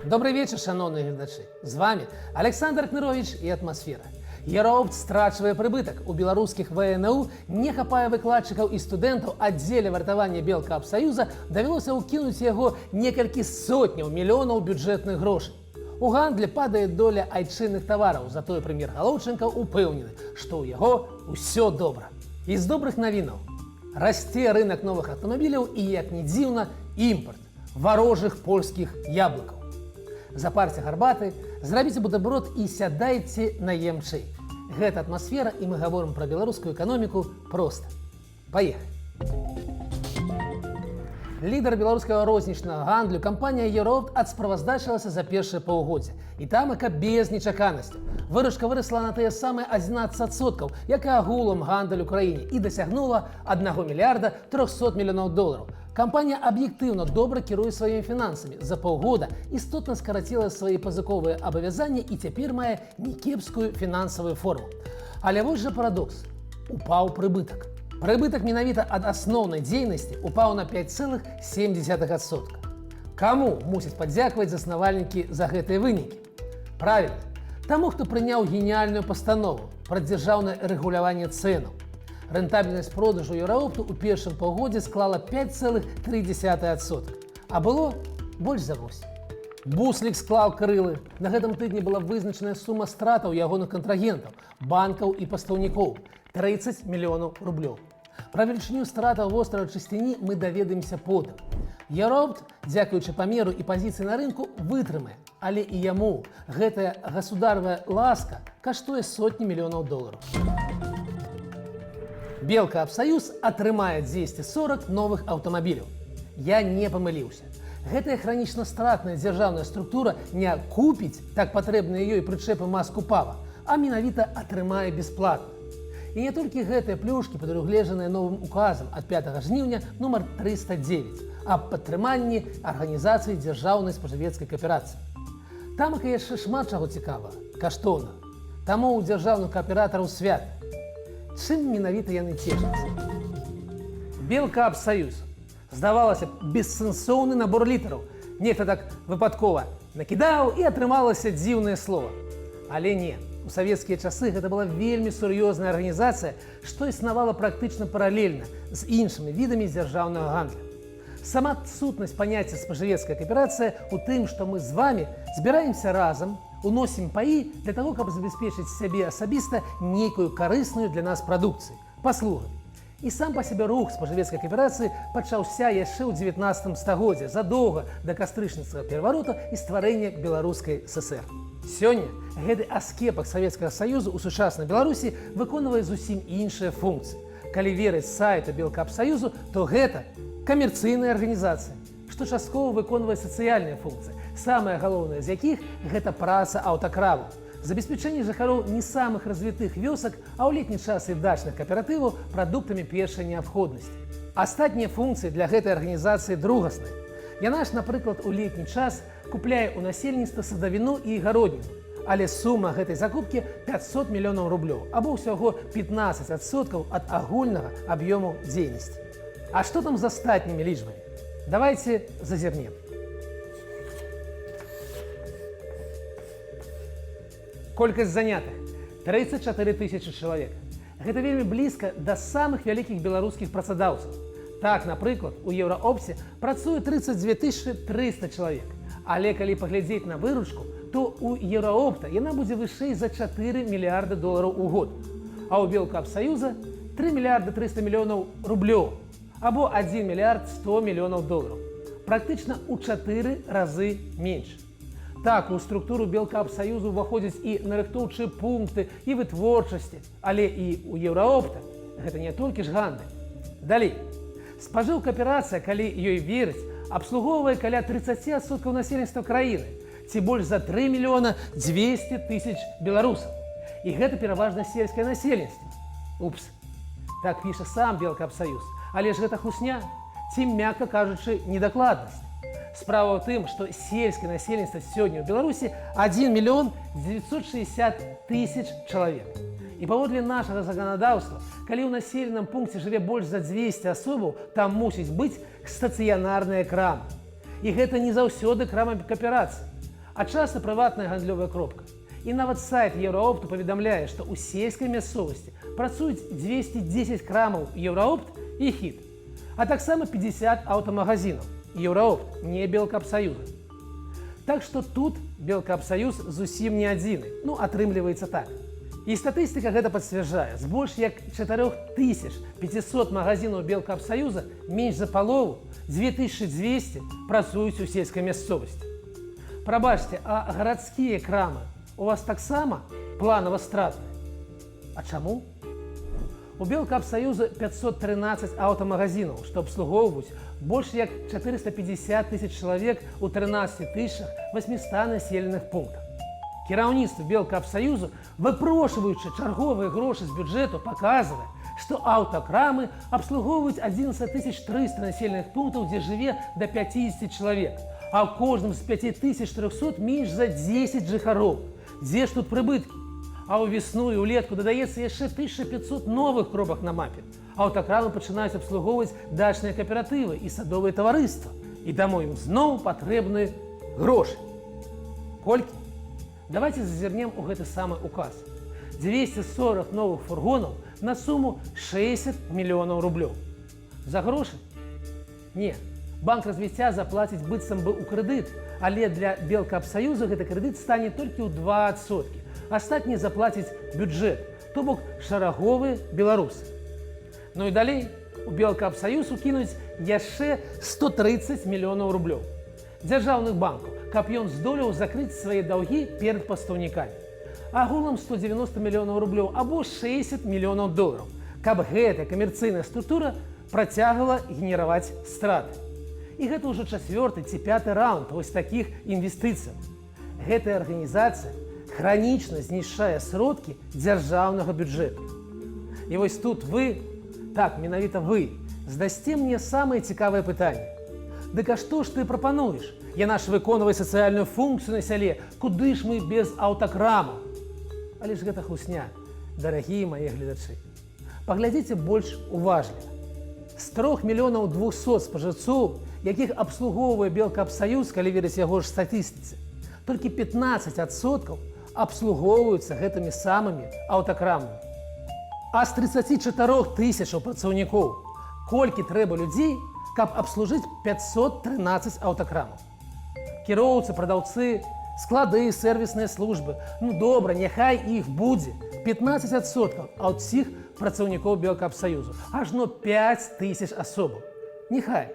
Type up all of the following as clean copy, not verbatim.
Добрый вечер, шановные глядачи. З вами Александр Кнырович и «Атмосфера». Еўраопт страчвае прыбытак. У беларускіх ВНУ не хапае выкладчыкаў і студэнтаў, аддзеле вартавання Белкапсаюза давялося ўкінуць яго некалькі сотняў мільёнаў бюджэтных грошай. У гандлі падае доля айчынных тавараў, затое прэм'ер Галоўчынка упэўнены, што ў яго ўсё добра. І з добрых навінаў. Расце рынок новых аўтамабіляў і, як не дзіўна, імпарт варожых польскіх яблыкаў. Запарце гарбаты, зрабіце бутэрброд і сядайце на емчэй. Гэта «Атмасфера» і мы гаворым пра беларускую эканоміку проста. Паехалі! Лідар беларускага рознічнага гандлю кампанія «Еўраопт» адсправаздачылася за першае паўгоддзе. І тамака без нечаканасцяў. Выручка вырасла на тыя самыя 11%, як і агулам гандаль у краіне, і дасягнула 1 мільярда 300 мільёнаў долараў. Кампанія аб'ектыўна добра кіруе сваімі фінансамі. За паўгода істотна скараціла свае пазыковыя абавязанні і цяпер мае некепскую фінансавую форму. Але вось жа парадокс. Упаў прыбытак. Прыбытак менавіта ад асноўнай дзейнасці упаў на 5,7%. Каму мусяць падзякаваць заснавальнікі за гэтыя вынікі? Правільна, таму, хто прыняў геніяльную пастанову пра дзяржаўнае рэгуляванне цэнаў. Рэнтабельнасць продажу «Еўраопту» ў першым паўгоддзі склала 5,3%, а было больш за 8. Буслік склаў крылы. На гэтым тыдні была вызначаная сума стратаў ягоных кантрагентаў, банкаў і пастаўнікоў – 30 мільёнаў рублёў. Пра велічыню стратаў вострава Чысціні мы даведаемся потым. «Еўраопт», дзякуючы памеру і пазіцыі на рынку, вытрымае, але і яму гэтая гасударовая ласка каштуе сотні мільёнаў долараў. Белкапсаюз атрымае 240 новых аўтамабіляў. Я не памыліўся. Гэтая хранічна стратная дзяржаўная структура не купіць так патрэбныя ёй прычэпы маску-пава, а менавіта атрымае бясплатна. І не толькі гэтыя плюшкі, прадугледжаныя новым указам ад 5 жніўня нумар 309 аб падтрыманні арганізацыі дзяржаўнай спажывецкай кааперацыі. Тамака яшчэ шмат чаго цікавага, каштоўна. Таму ў дзяржаўных кааператараў свята. Чым менавіта яны цешацца? Белкапсаюз. Здавалася б, бессэнсоўны набор літараў. Нехта так выпадкова накідаў і атрымалася дзіўнае слова. Але не. У савецкія часы гэта была вельмі сур'ёзная арганізацыя, што існавала практычна паралельна з іншымі відамі дзяржаўнага гандля. Сама сутнасць паняцця спажывецкая кааперацыя у тым, што мы з вамі збіраемся разам, уносім паі для таго, каб забяспечыць сябе асабіста нейкую карысную для нас прадукцыю, паслугамі. І сам па сябе рух спажывецкай кааперацыі пачаўся яшчэ ў 19 стагоддзі, задоўга да кастрычніцкага пераварота і стварэння беларускай ССР. Сёння гэты аскепак Савецкага Саюзу ў сучаснай Беларусі выконвае зусім іншыя функцыі. Калі верыць сайту Белкапсаюзу, то гэта камерцыйная арганізацыя, што часткова выконвае сацыяльныя функцыі, самае галоўнае з якіх гэта праца аўтакраву, забеспячэнне жыхароў не самых развітых вёсак, а ў летні час і дачных кааператываў прадуктамі першай неабходнасці. Астатнія функцыі для гэтай арганізацыі другасныя. Яна ж, напрыклад, у летні час купляе ў насельніцтва садавіну і гародніну, але сума гэтай закупкі 500 мільёнаў рублёў, або ўсяго 15% ад агульнага аб'ёму дзейнасці. А што там з астатнімі лічбамі? Давайте зазірнем. Колькасць занятых – 34 тысячы чалавек. Гэта вельмі блізка да самых вялікіх беларускіх працадаўцаў. Так, напрыклад, у «Еўраопце» працуе 32 300 чалавек. Але калі паглядзець на выручку, то у «Еўраопта» яна будзе вышэй за 4 мільярда долараў у год. А ў Белкапсаюза 3 мільярда 300 мільёнаў рублёў, або 1 мільярд 100 мільёнаў долараў. Практычна ў 4 разы менш. Так, у структуру Белкапсаюзу ўваходзяць і нарыхтоўчыя пункты, і вытворчасці, але і ў «Еўраопта» гэта не толькі ж гандаль. Далей. Спажыўкааперацыя, калі ёй верыць, абслугоўвае каля 30% насельніцтва краіны, ці больш за 3 мільёна 200 тысяч беларусаў. І гэта пераважна сельскае насельніцтва. Упс. Так піша сам Белкапсаюз. Але ж гэта хлусня, ці, мякка кажучы, недакладнасць. Справа ў тым, што сельскае насельніцтва сёння ў Беларусі 1 мільён 960 тысяч чалавек. І паводле нашага заканадаўства, калі ў населеным пункце жыве больш за 200 асобаў, там мусіць быць стацыянарная крама. І гэта не заўсёды крама кааперацыі. а часта прыватная гандлёвая кропка. І нават сайт Еўраопту паведамляе, што ў сельскай мясцовасці працуюць 210 крамаў Еўраопт і хіт, а таксама 50 аўтамагазінаў. Еўраопт, не Белкапсаюза. Так што тут Белкапсаюз зусім не адзіны, атрымліваецца так. І статыстыка гэта пацвярджае. З больш як 4500 магазінаў Белкапсаюза менш за палову, 2200 працуюць у сельскай мясцовасці. Прабачце, а гарадскія крамы у вас таксама планава стратныя? А чаму? У Белкапсаюза 513 аўтамагазінаў, што абслугоўваюць больш як 450 тысяч чалавек у 13 800 населеных пунктах. Кіраўніцтва Белкапсаюзу, выпрошваючы чарговыя грошы з бюджэту, паказвае, што аўтакрамы абслугоўваюць 11 300 населеных пунктаў, дзе жыве да 50 чалавек, а ў кожным з 5300 менш за 10 жыхароў. Дзе ж тут прыбыткі? А ў весну і ўлетку дадаецца яшчэ 1500 новых кропак на мапе. Аўтакрамы пачынаюць абслугоўваць дачныя кааператывы і садовыя таварыства. І таму ім зноў патрэбны грошы. Колькі? Давайте зазірнем у гэты самы указ. 240 новых фургонаў на суму 60 мільёнаў рублёў. За грошы? Не. Банк развіцця заплаціць быццам бы ў крэдыт, але для Белкапсаюза гэты крэдыт стане толькі ў 2%. Астатні заплаціць бюджэт, то бок шараговыя беларусы. Ну і далей у Белкапсаюз укінуць яшчэ 130 мільёнаў рублёў. Дзяржаўных банкаў, каб ён здолеў закрыць свае даўгі перад пастаўнікамі. Агулам 190 мільёнаў рублёў або 60 мільёнаў долараў, каб гэтая камерцыйная структура працягвала генераваць страты. І гэта ўжо 4-й ці 5-й раунд вось такіх інвестыцыяў. Гэтая арганізацыя хранічна знішчае сродкі дзяржаўнага бюджэту. І вось тут вы, так, менавіта вы, здасце мне самае цікавае пытанне. Дык а што ж ты прапануеш? Яна ж выконвае сацыяльную функцыю на сяле, куды ж мы без аўтакрамаў? Але ж гэта хлусня, дарагія мае гледачы. Паглядзіце больш уважліва. З 3 мільёнаў 200 спажыўцоў, якіх абслугоўвае Белкапсаюз, калі верыць яго ж статыстыцы, толькі 15% абслугоўваюцца гэтымі самымі аўтакрамамі. А з 34 тысячаў працаўнікоў колькі трэба людзей, каб абслужыць 513 аўтакрамаў? Кіроўцы, прадаўцы, склады, сервісныя службы. Добра, няхай іх будзе 15% ад усіх працаўнікоў Белкапсаюзу. Ажно 5000 асобаў. Няхай.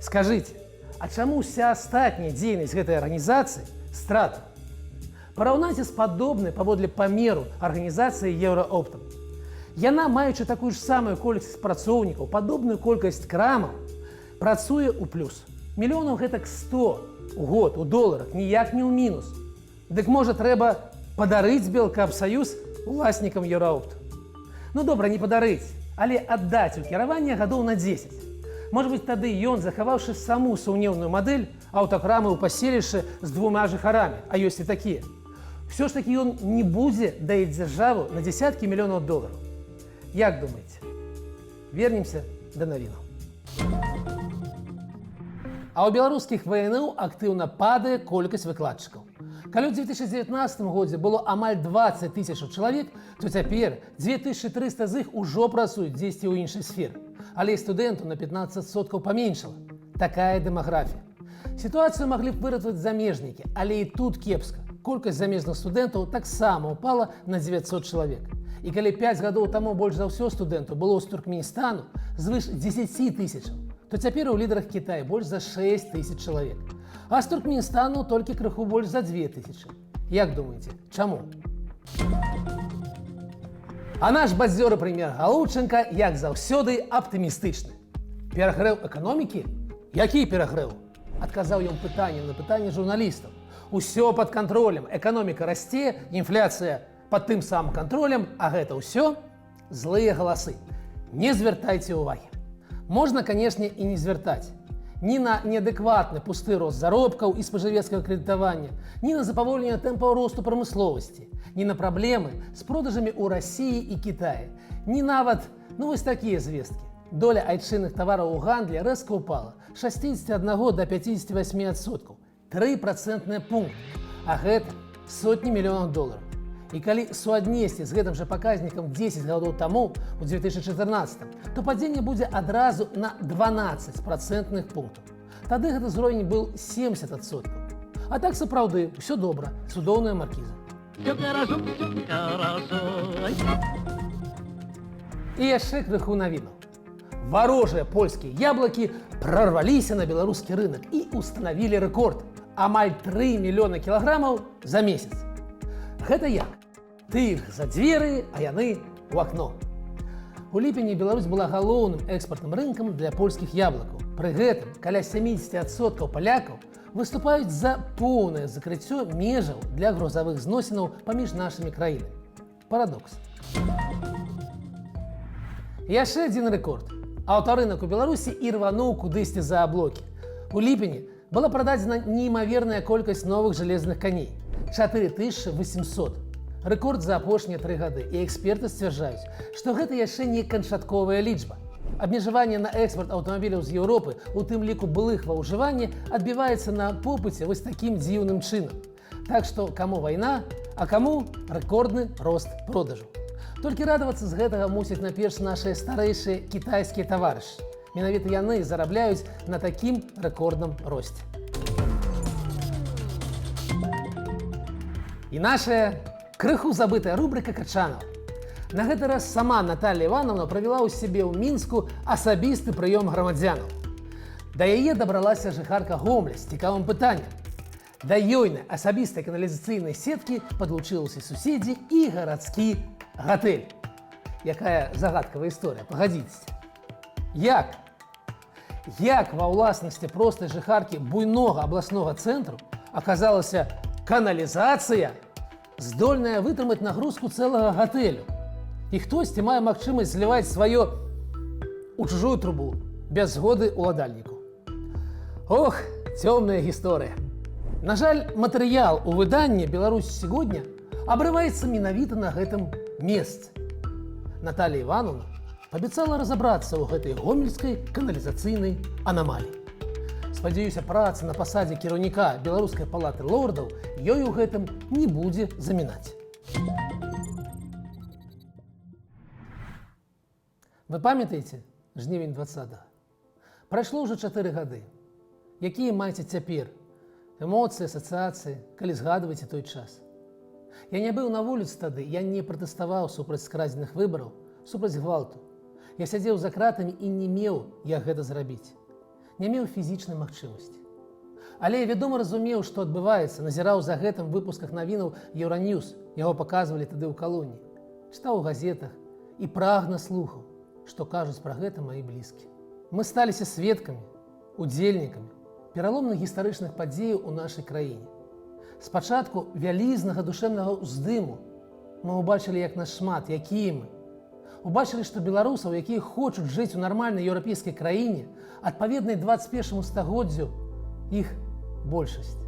Скажыце, а чаму ўся астатняя дзейнасць гэтай арганізацыі страта? Параўнайце з падобнай паводле памеру арганізацыі Еўраоптам. Яна, маючы такую ж самую колькасць працоўнікаў, падобную колькасць крамаў, працуе ў плюс. Мільёнаў гэтак 100 у год, у доларах, ніяк не ў мінус. Дык можа трэба падарыць Белкапсаюз уласнікам Еўраопту? Добра, не падарыць, але аддаць у кіраванне гадоў на 10. Можа быць, тады ён, захаваўшы саму сумнеўную мадэль, аўтакрамы ў паселішчы з 2 жыхарамі, а ёсць і такія, ўсё ж такі ён не будзе даіць дзяржаву на дзесяткі мільёнаў долараў. Як думаеце? Вернемся да навінаў. А ў беларускіх ВНУ актыўна падае колькасць выкладчыкаў. Калі ў 2019 годзе было амаль 20 тысячаў чалавек, то цяпер 2300 з іх ужо працуюць дзесьці ў іншай сферы. Але і студэнтаў на 15% паменшала. Такая дэмаграфія. Сітуацыю маглі б выратаваць замежнікі, але і тут кепска. Колькасць замежных студэнтаў таксама ўпала на 900 чалавек. І калі 5 гадоў таму больш за ўсё студэнтаў было з Туркменістану звыш 10 тысячаў, то цяпер у лідарах Кітая больш за 6 тысяч чалавек. А з Туркменістану толькі крыху больш за 2000. Як думаеце, чаму? А наш бадзёры прэм'ер Галученка, як заўсёды, аптымістычны. Перагрэў эканомікі? Які перагрэў? Адказаў ён пытаннем на пытанне журналістаў. Усё пад кантролем, эканоміка расце, інфляцыя пад тым самым кантролем, а гэта ўсё злыя галасы. Не звяртайце ўвагі. Можна, канешне, і не звяртаць. Ні на неадэкватны пусты рост заробкаў і спажывецкага крэдытавання, ні на запаволенне тэмпаў росту прамысловасці, ні на праблемы з продажамі ў Расіі і Кітаі, ні нават, вось такія звесткі. Доля айчынных тавараў у гандлі рэзка ўпала з 61 до 58%. 3% пункты. а гэта сотні мільёнаў долараў. І калі суаднесці з гэтым жа паказнікам 10 гадоў таму, у 2014, то падзенне будзе адразу на 12 працэнтных пунктаў. Тады гэты ўзровень быў 70%. А так сапраўды, ўсё добра, цудоўная маркіза. І яшчэ крыху навінаў. Варожыя польскія яблыкі прорваліся на беларускі рынок і устанавілі рэкорд – амаль 3 мільёны кілаграмаў за месяц. Гэта як? Ты іх за дзверы, а яны ў акно. У ліпені Беларусь была галоўным экспартным рынкам для польскіх яблыкаў. Пры гэтым каля 70% палякаў выступаюць за поўнае закрыццё межаў для грузавых зносінаў паміж нашымі краінамі. Парадокс. Яшчэ адзін рэкорд. Аўтарынак у Беларусі ірвануў кудысьці за аблокі. У ліпені была прададзена неймаверная колькасць новых жалезных каней – 4800. Рэкорд за апошнія 3 гады. І эксперты сцвярджаюць, што гэта яшчэ не канчатковая лічба. Абмежаванне на экспарт аўтамабіляў з Еўропы, у тым ліку былых ва ўжыванні, адбіваецца на попыце вось такім дзіўным чынам. Так што каму вайна, а каму рэкордны рост продажу. Толькі радавацца з гэтага мусяць найперш нашыя старэйшыя кітайскія таварышы. Менавіта яны зарабляюць на такім рэкордным росце. І наша крыху забытая рубрика Качанова. На гэты раз сама Наталья Івановна правяла ў сябе ў Мінску асабісты прыём грамадзянаў. Да яе дабралася жыхарка Гомля з цікавым пытаннем. Да ёйнай асабістай каналізацыйнай сеткі падлучыліся суседзі і гарадскі гатэль. Якая загадкавая історыя, пагадзіцеся. Як ва ўласнасці простай жыхаркі буйнога абласнога цэнтру аказалася каналізацыя, здольная вытрымаць нагрузку цэлага гатэлю. І хтосьці мае магчымасць зліваць сваё у чужую трубу без згоды ўладальніку. Ох, цёмная гісторыя. На жаль, матэрыял у выданні «Беларусь сегодня» абрываецца менавіта на гэтым месцы. Наталья Івановна паабяцала разабрацца ў гэтай гомельскай каналізацыйнай анамаліі. Спадзяюся, праца на пасадзе кіраўніка Беларускай палаты лордаў ёй у гэтым не будзе замінаць. Вы памятаеце жнівень 20-го? Прайшло ўжо 4 гады. Якія маеце цяпер эмоцыі, асацыяцыі, калі згадваеце той час? Я не быў на вуліцы тады, я не пратэставаў супраць скрадзеных выбараў, супраць гвалту. Я сядзеў за кратамі і не меў, як гэта зрабіць. Не меў фізічнай магчымасці. Але я вядома разумеў, што адбываецца, назіраў за гэтым выпусках навінаў Еўраньюз, яго паказвалі тады ў калоніі. Чытаў у газетах і прагна слухаў, што кажуць пра гэта маі блізкія. Мы сталіся сведкамі, удзельнікамі пераломных гістарычных падзеяў у нашай краіне. Спачатку вялізнага душэўнага ўздыму мы ўбачылі, як нас шмат, якія мы. Убачылі, што беларусаў, якія хочуць жыць у нармальнай еўрапейскай краіне, адпаведнай 21 стагоддзю, іх большасць.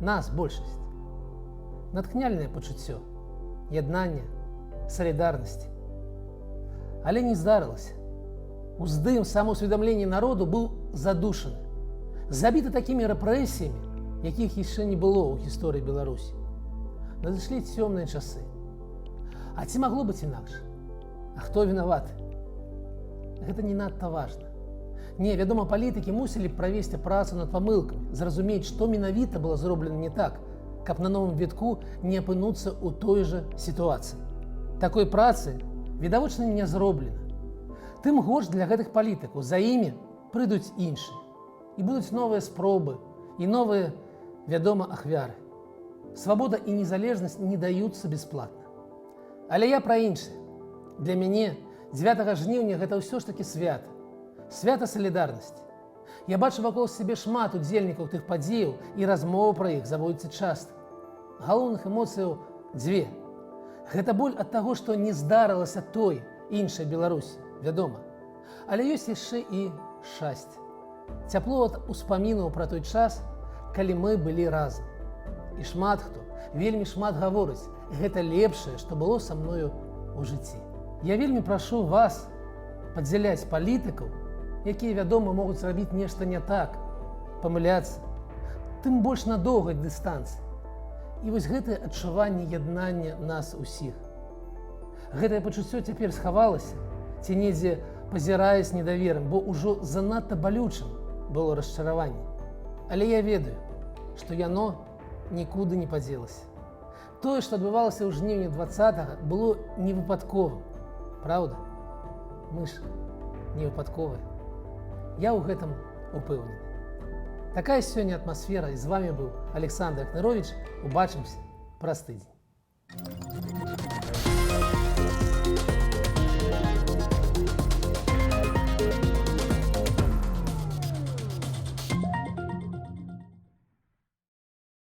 Нас большасць. Натхняльнае пачуццё, яднання, салідарнасці. Але не здарылася. Уздым самаўсведамлення народу быў задушаны, забіты такімі рэпрэсіямі, якіх яшчэ не было ў гісторыі Беларусі. Надышлі цёмныя часы. А ці магло быць інакш? А хто вінаваты? Гэта не надта важна. Не, вядома, палітыкі мусілі правесці працу над памылкамі, зразумець, што менавіта было зроблена не так, каб на новым вітку не апынуцца ў той жа сітуацыі. Такой працы відавочна не зроблена. Тым горш для гэтых палітыкаў, за імі прыйдуць іншыя. І будуць новыя спробы, і новыя, вядома, ахвяры. Свабода і незалежнасць не даюцца бясплатна. Але я пра іншае. Для мяне 9 жніўня гэта ўсё ж такі свята. Свята салідарнасці. Я бачу вакол сябе шмат удзельнікаў тых падзеяў, і размова пра іх заводзіцца часта. Галоўных эмоцыяў дзве. Гэта боль ад таго, што не здарылася той, іншай Беларусі, вядома. Але ёсць яшчэ і шчасце. Цяпло ад успамінаў пра той час, калі мы былі разам. І шмат хто, вельмі шмат гаворыць, гэта лепшае, што было са мною ў жыцці. Я вельмі прашу вас падзяляць палітыкаў, якія, вядома, могуць зрабіць нешта не так, памыляцца, тым больш на доўгай дыстанцыі. І вось гэтае адчуванне яднання нас усіх. Гэтае пачуццё цяпер схавалася, ці недзе пазірае з недаверам, бо ўжо занадта балючым было расчараванне. Але я ведаю, што яно нікуды не падзелася. Тое, што адбывалася ў жніўні 20-го, было невыпадковым. Праўда? Мы ж не выпадковыя. Я ў гэтым упэўнены. Такая сёння атмасфера, і з вами быў Александр Ахнарович. Убачымся праз тыдзень.